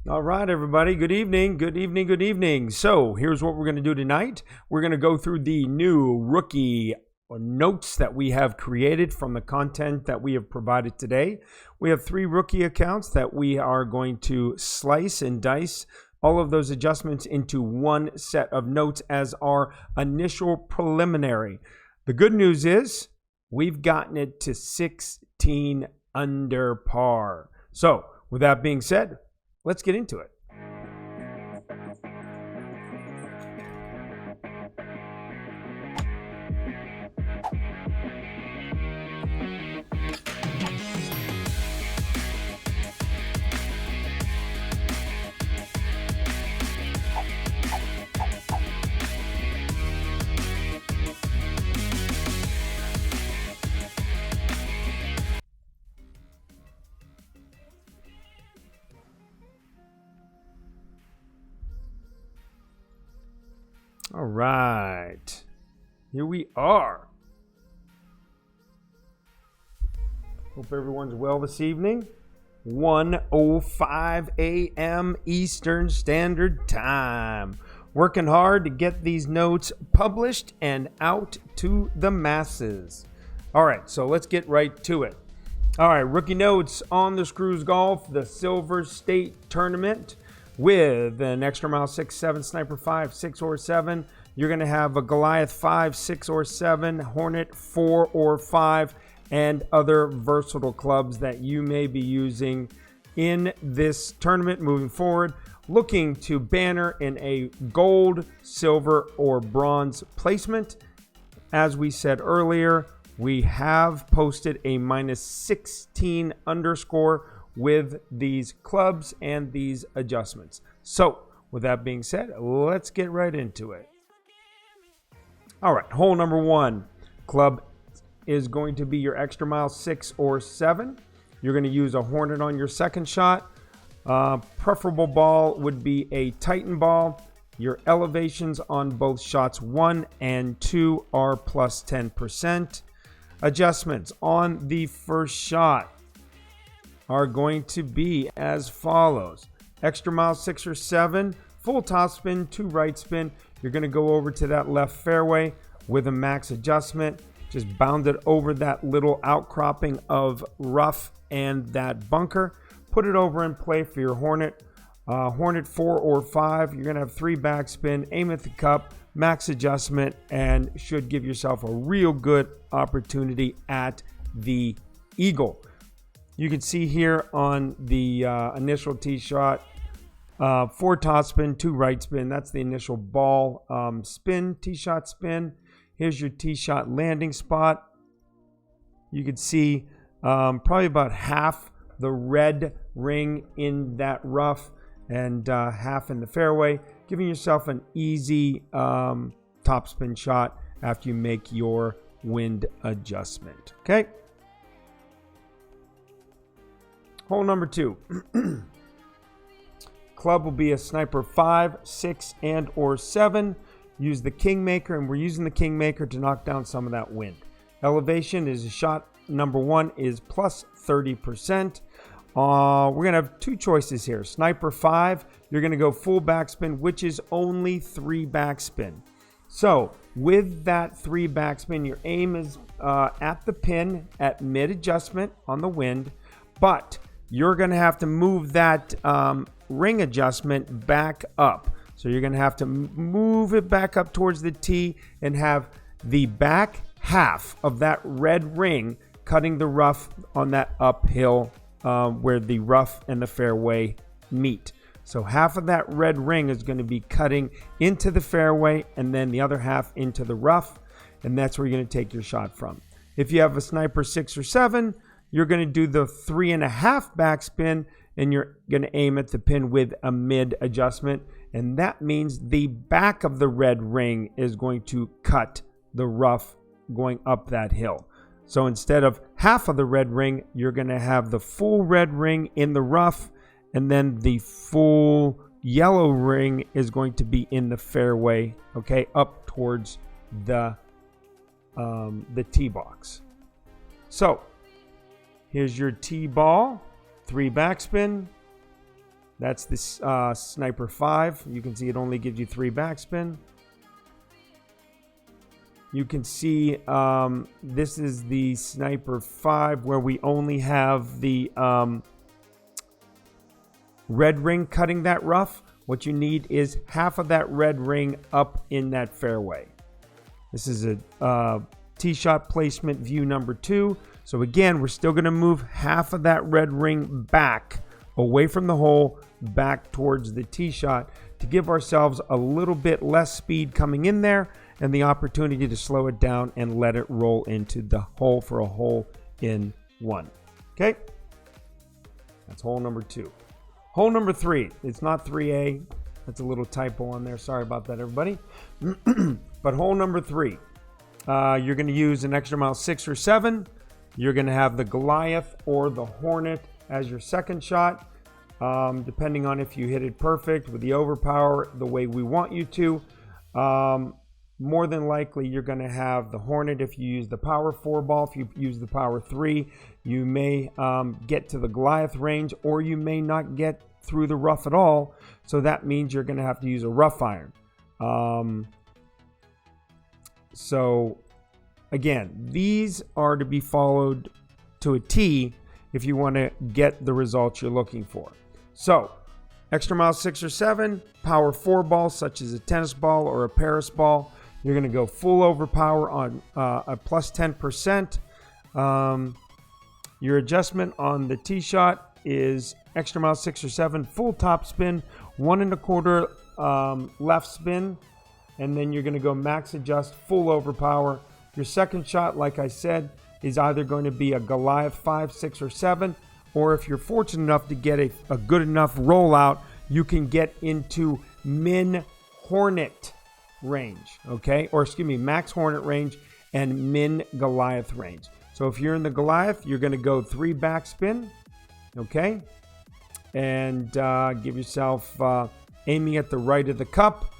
All right, everybody. Good evening. Good evening. Good evening. So here's what we're going to do tonight. We're going to go through the new rookie notes that we have created from the content that we have provided today. We have 3 rookie accounts that we are going to slice and dice all of those adjustments into one set of notes as our initial preliminary. The good news is we've gotten it to 16 under par. So with that being said, let's get into it. All right, here we are. Hope everyone's well this evening. 1:05 a.m. Eastern Standard Time. Working hard to get these notes published and out to the masses. All right, so let's get right to it. All right, rookie notes on the Screws Golf, the Silver State Tournament. With an extra mile 6, 7, sniper 5, 6 or 7, you're going to have a Goliath 5, 6 or 7, Hornet 4 or 5, and other versatile clubs that you may be using in this tournament moving forward. Looking to banner in a gold, silver, or bronze placement. As we said earlier, we have posted a -16 underscore with these clubs and these adjustments. So with that being said, let's get right into it. All right, hole number 1 club is going to be your extra mile 6 or 7. You're going to use a Hornet on your second shot. Preferable ball would be a Titan ball. Your elevations on both shots 1 and 2 are plus 10%. Adjustments on the first shot are going to be as follows. Extra mile 6 or 7, full top spin, 2 right spin. You're going to go over to that left fairway with a max adjustment. Just bound it over that little outcropping of rough and that bunker. Put it over in play for your Hornet. Hornet 4 or 5, you're going to have 3 backspin, aim at the cup, max adjustment, and should give yourself a real good opportunity at the eagle. You can see here on the initial tee shot, 4 top spin, 2 right spin. That's the initial ball spin, tee shot spin. Here's your tee shot landing spot. You can see probably about half the red ring in that rough and half in the fairway, giving yourself an easy top spin shot after you make your wind adjustment. Okay. Hole number 2. Club will be a sniper 5, 6, and or 7. Use the Kingmaker, and we're using the Kingmaker to knock down some of that wind. Elevation is shot number 1 is plus 30%. We're going to have 2 choices here. Sniper 5, you're going to go full backspin, which is only 3 backspin. So with that 3 backspin, your aim is at the pin at mid adjustment on the wind, but you're going to have to move that ring adjustment back up. So you're going to have to move it back up towards the tee and have the back half of that red ring cutting the rough on that uphill where the rough and the fairway meet. So half of that red ring is going to be cutting into the fairway and then the other half into the rough. And that's where you're going to take your shot from. If you have a sniper 6 or 7, you're going to do the 3.5 backspin and you're going to aim at the pin with a mid adjustment. And that means the back of the red ring is going to cut the rough going up that hill. So instead of half of the red ring, you're going to have the full red ring in the rough, and then the full yellow ring is going to be in the fairway, okay, up towards the tee box. So here's your tee ball, 3 backspin, That's this Sniper 5. You can see it only gives you 3 backspin. You can see this is the Sniper 5 where we only have the red ring cutting that rough. What you need is half of that red ring up in that fairway. This is a tee shot placement view number 2. So again, we're still going to move half of that red ring back away from the hole, back towards the tee shot to give ourselves a little bit less speed coming in there and the opportunity to slow it down and let it roll into the hole for a hole in 1. Okay? That's hole number 2. Hole number 3. It's not 3A. That's a little typo on there. Sorry about that, everybody. But hole number 3. You're going to use an extra mile 6 or 7. You're going to have the Goliath or the Hornet as your second shot, depending on if you hit it perfect with the overpower the way we want you to. More than likely, you're going to have the Hornet if you use the power 4 ball. If you use the power 3, you may get to the Goliath range, or you may not get through the rough at all. So that means you're going to have to use a rough iron. So again, these are to be followed to a T if you want to get the results you're looking for. So extra mile 6 or 7, power 4 balls such as a tennis ball or a Paris ball. You're going to go full overpower on a plus 10%. Your adjustment on the tee shot is extra mile 6 or 7, full top spin, 1 1/4 left spin, and then you're going to go max adjust, full overpower. Your second shot, like I said, is either going to be a Goliath 5, 6, or 7, or if you're fortunate enough to get a good enough rollout, you can get into Min Hornet range, okay? Or excuse me, Max Hornet range and Min Goliath range. So if you're in the Goliath, you're going to go 3 backspin, okay? And give yourself aiming at the right of the cup,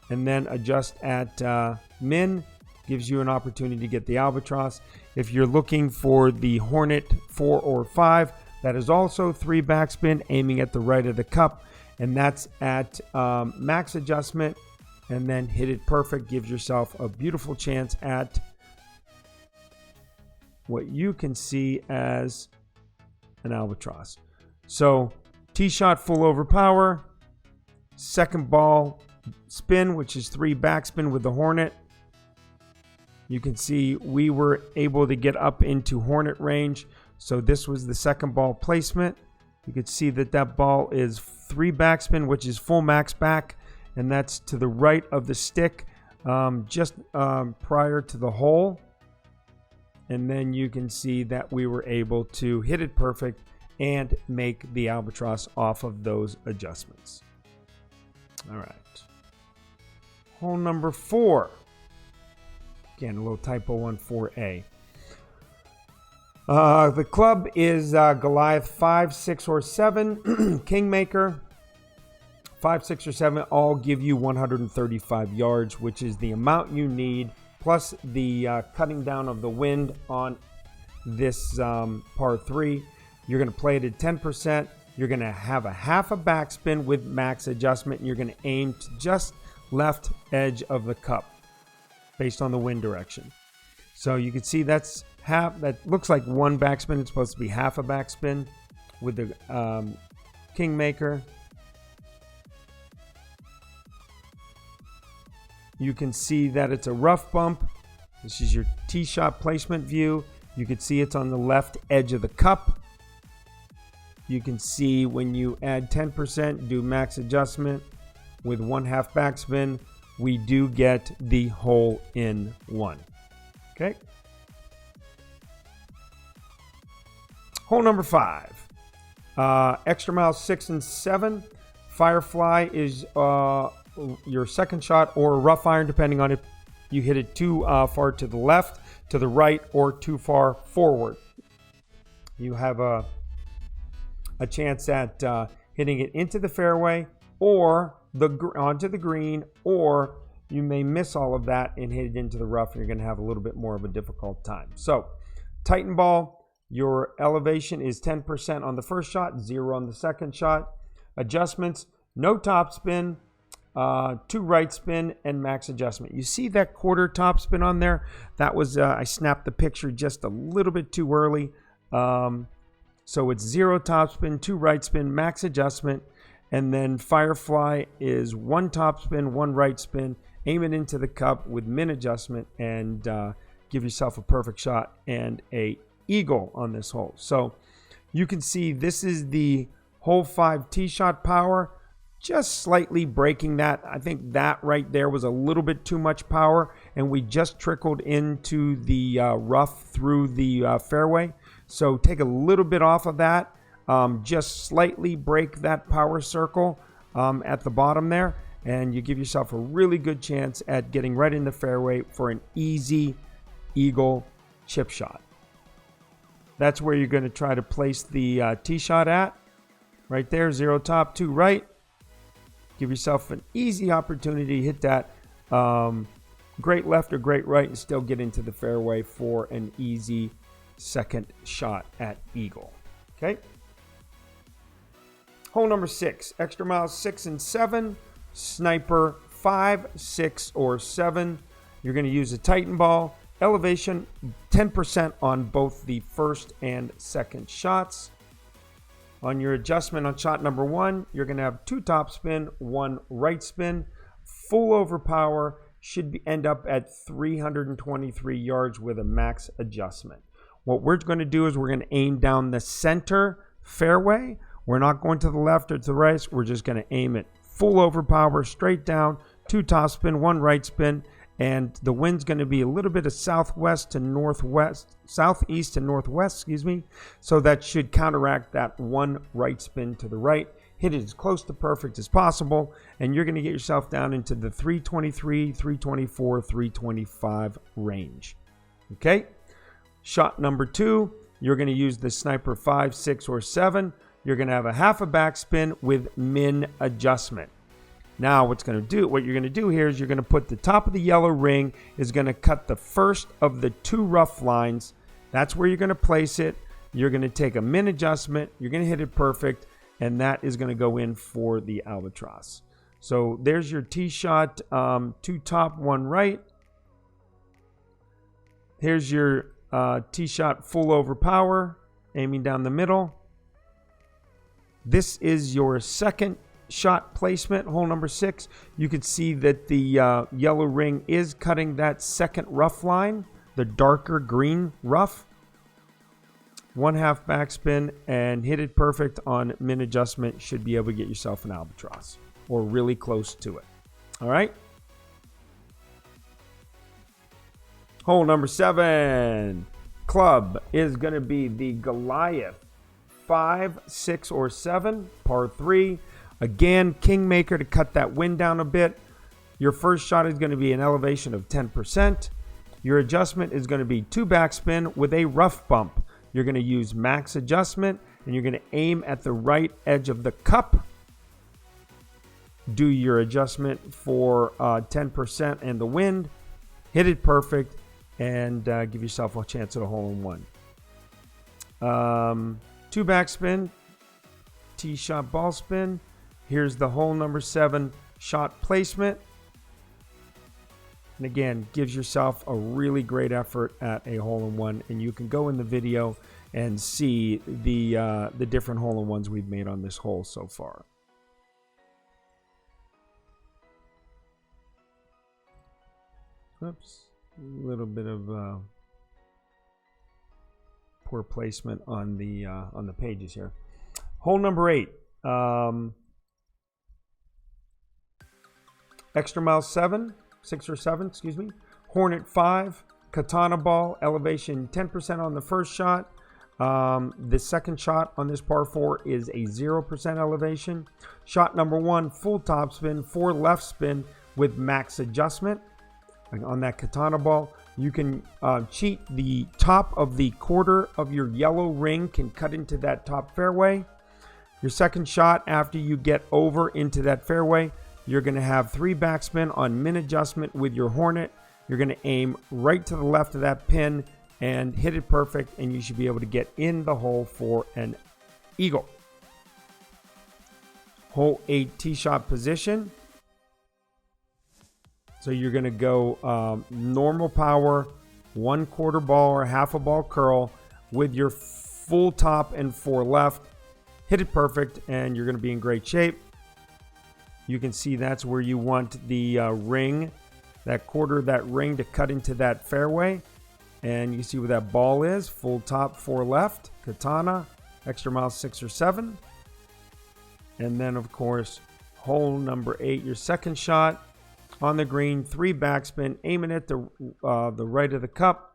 and then adjust at Min. Gives you an opportunity to get the albatross. If you're looking for the Hornet 4 or 5, that is also 3 backspin, aiming at the right of the cup, and that's at max adjustment, and then hit it perfect. Gives yourself a beautiful chance at what you can see as an albatross. So tee shot, full overpower, second ball spin, which is 3 backspin with the Hornet. You can see we were able to get up into Hornet range. So this was the second ball placement. You can see that that ball is 3 backspin, which is full max back. And that's to the right of the stick, just prior to the hole. And then you can see that we were able to hit it perfect and make the albatross off of those adjustments. All right. Hole number 4. Again, a little typo on 4A. The club is Goliath 5, 6, or 7. Kingmaker 5, 6, or 7 all give you 135 yards, which is the amount you need, plus the cutting down of the wind on this par 3. You're going to play it at 10%. You're going to have a half a backspin with max adjustment. And you're going to aim to just left edge of the cup based on the wind direction. So you can see that's half. That looks like 1 backspin. It's supposed to be half a backspin with the Kingmaker. You can see that it's a rough bump. This is your tee shot placement view. You can see it's on the left edge of the cup. You can see when you add 10%, do max adjustment with 1/2 backspin, we do get the hole in 1. Okay. Hole number 5. Extra mile 6 and 7. Firefly is your second shot, or a rough iron, depending on if you hit it too far to the left, to the right, or too far forward. You have a chance at hitting it into the fairway or onto the green, or you may miss all of that and hit it into the rough, and you're going to have a little bit more of a difficult time. So Titan ball, your elevation is 10% on the first shot, 0 on the second shot. adjustments, no topspin, 2 right spin, and max adjustment. You see that quarter topspin on there? That was, I snapped the picture just a little bit too early. So it's 0 topspin, 2 right spin, max adjustment, and then Firefly is 1 topspin, 1 right spin, aim it into the cup with min adjustment, and give yourself a perfect shot and a eagle on this hole. So you can see this is the hole 5 tee shot power, just slightly breaking that. I think that right there was a little bit too much power, and we just trickled into the rough through the fairway. So take a little bit off of that, just slightly break that power circle at the bottom there, and you give yourself a really good chance at getting right in the fairway for an easy eagle chip shot. That's where you're going to try to place the tee shot at. Right there, 0 top, 2 right. Give yourself an easy opportunity to hit that great left or great right and still get into the fairway for an easy second shot at eagle. Okay. Hole number 6, extra miles 6 and 7, sniper 5, 6, or 7. You're going to use a Titan ball. Elevation 10% on both the first and second shots. On your adjustment on shot number 1, you're going to have 2 top spin, 1 right spin. Full overpower should end up at 323 yards with a max adjustment. What we're going to do is we're going to aim down the center fairway. We're not going to the left or to the right. We're just going to aim it full overpower, straight down, 2 top spin, 1 right spin. And the wind's going to be a little bit of southwest to northwest, southeast to northwest, excuse me. So that should counteract that 1 right spin to the right. Hit it as close to perfect as possible, and you're going to get yourself down into the 323, 324, 325 range. Okay? Shot number 2, you're going to use the sniper 5, 6, or 7. You're going to have a half a backspin with min adjustment. Now what you're going to do here is you're going to put the top of the yellow ring is going to cut the first of the 2 rough lines. That's where you're going to place it. You're going to take a min adjustment. You're going to hit it perfect, and that is going to go in for the albatross. So there's your tee shot, 2 top, 1 right. Here's your tee shot full overpower, aiming down the middle. This is your second shot placement, hole number 6. You can see that the yellow ring is cutting that second rough line, the darker green rough. 1/2 backspin and hit it perfect on min adjustment. Should be able to get yourself an albatross or really close to it. All right. Hole number 7. Club is going to be the Goliath 5, 6, or 7, par 3. Again, Kingmaker to cut that wind down a bit. Your first shot is going to be an elevation of 10%. Your adjustment is going to be 2 backspin with a rough bump. You're going to use max adjustment, and you're going to aim at the right edge of the cup. Do your adjustment for 10% and the wind. Hit it perfect, and give yourself a chance at a hole-in-one. 2 backspin, tee shot ball spin. Here's the hole number 7 shot placement. And again, gives yourself a really great effort at a hole-in-one. And you can go in the video and see the different hole-in-ones we've made on this hole so far. Oops, a little bit of poor placement on the pages here. Hole number 8. Extra mile 7, 6 or 7, excuse me. Hornet 5, katana ball, elevation 10% on the first shot. The second shot on this par 4 is a 0% elevation. Shot number 1, full top spin, 4 left spin with max adjustment. On that katana ball, you can cheat. The top of the quarter of your yellow ring can cut into that top fairway. Your second shot, after you get over into that fairway, you're going to have 3 backspin on min adjustment with your Hornet. You're going to aim right to the left of that pin and hit it perfect, and you should be able to get in the hole for an eagle. Hole 8 tee shot position. So you're going to go normal power, 1/4 ball or half a ball curl with your full top and 4 left. Hit it perfect and you're going to be in great shape. You can see that's where you want the ring, that quarter of that ring to cut into that fairway. And you see where that ball is. Full top, 4 left. Katana, extra mile 6 or 7. And then, of course, hole number 8, your second shot on the green, 3 backspin, aiming at the right of the cup.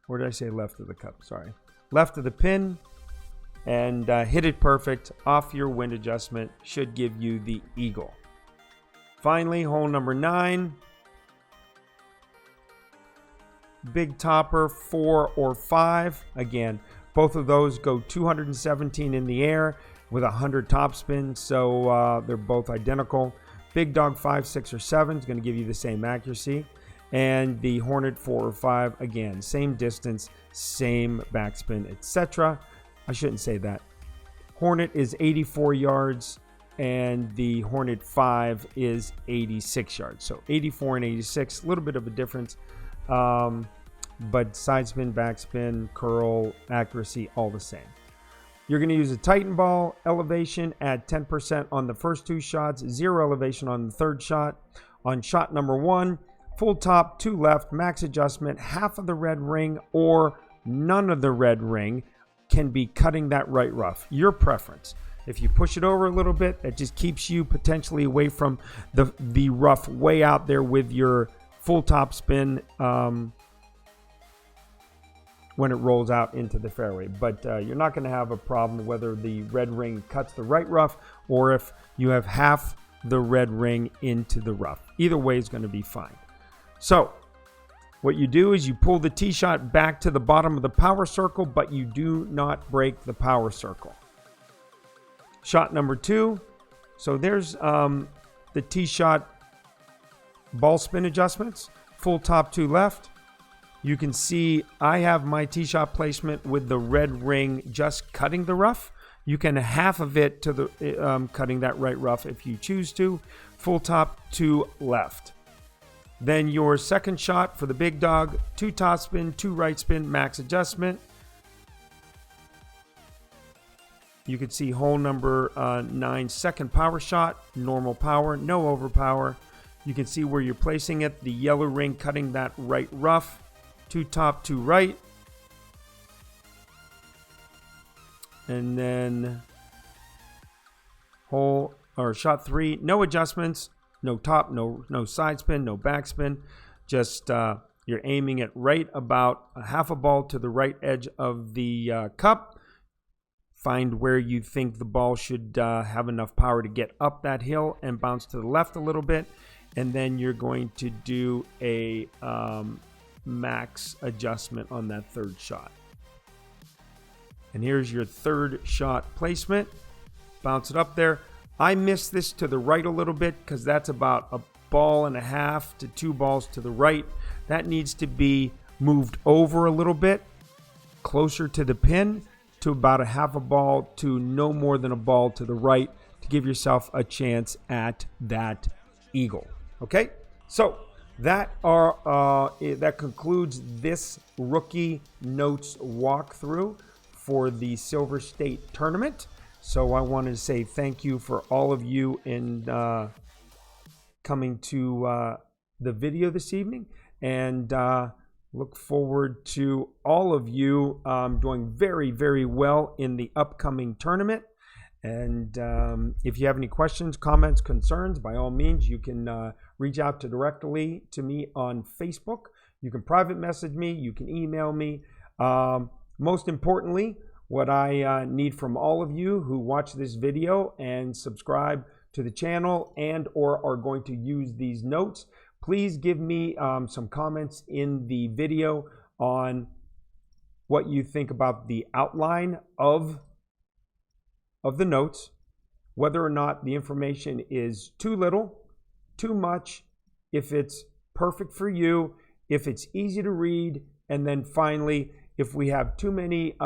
Or did I say left of the cup? Sorry. Left of the pin. And hit it perfect off your wind adjustment. Should give you the eagle. Finally, hole number 9. Big topper, 4 or 5. Again, both of those go 217 in the air with 100 topspin, so they're both identical. Big dog, 5, 6, or 7 is going to give you the same accuracy. And the Hornet, 4 or 5, again, same distance, same backspin, etc. I shouldn't say that. Hornet is 84 yards, and the Hornet 5 is 86 yards. So 84 and 86, a little bit of a difference. But side spin, backspin, curl, accuracy, all the same. You're going to use a Titan ball, elevation at 10% on the first 2 shots, 0 elevation on the third shot. On shot number 1, full top, 2 left, max adjustment, half of the red ring or none of the red ring can be cutting that right rough. Your preference. If you push it over a little bit, that just keeps you potentially away from the rough way out there with your full top spin when it rolls out into the fairway. But you're not going to have a problem whether the red ring cuts the right rough or if you have half the red ring into the rough. Either way is going to be fine. So what you do is you pull the tee shot back to the bottom of the power circle, but you do not break the power circle. Shot number 2. So there's the tee shot ball spin adjustments. Full top, 2 left. You can see I have my tee shot placement with the red ring just cutting the rough. You can half of it to the cutting that right rough if you choose to. Full top, 2 left. Then your second shot for the big dog, 2 top spin, 2 right spin, max adjustment. You can see hole number 9, second power shot, normal power, no overpower. You can see where you're placing it, the yellow ring cutting that right rough, 2 top, 2 right. And then hole or shot 3, no adjustments, no top, no side spin, no backspin. Just you're aiming it right about a half a ball to the right edge of the cup. Find where you think the ball should have enough power to get up that hill and bounce to the left a little bit. And then you're going to do a max adjustment on that third shot. And here's your third shot placement. Bounce it up there. I missed this to the right a little bit because that's about a ball and a half to 2 balls to the right. That needs to be moved over a little bit, closer to the pin, to about a half a ball to no more than a ball to the right to give yourself a chance at that eagle. Okay, so that concludes this rookie notes walkthrough for the Silver State Tournament. So I wanted to say thank you for all of you in coming to the video this evening, and look forward to all of you doing very, very well in the upcoming tournament. And if you have any questions, comments, concerns, by all means, you can reach out directly to me on Facebook. You can private message me. You can email me. Most importantly, what I need from all of you who watch this video and subscribe to the channel and or are going to use these notes, please give me some comments in the video on what you think about the outline of the notes, whether or not the information is too little, too much, if it's perfect for you, if it's easy to read, and then finally, if we have too many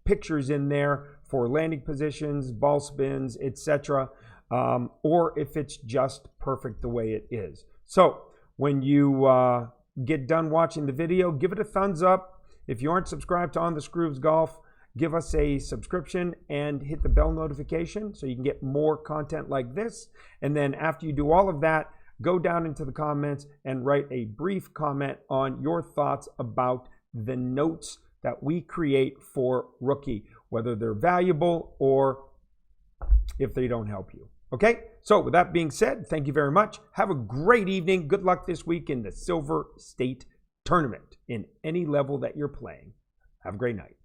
pictures in there for landing positions, ball spins, etc. or if it's just perfect the way it is. So when you get done watching the video, give it a thumbs up. If you aren't subscribed to On the Screws Golf, give us a subscription and hit the bell notification so you can get more content like this. And then after you do all of that, go down into the comments and write a brief comment on your thoughts about the notes that we create for Rookie, whether they're valuable or if they don't help you. Okay, so with that being said, thank you very much. Have a great evening. Good luck this week in the Silver State Tournament in any level that you're playing. Have a great night.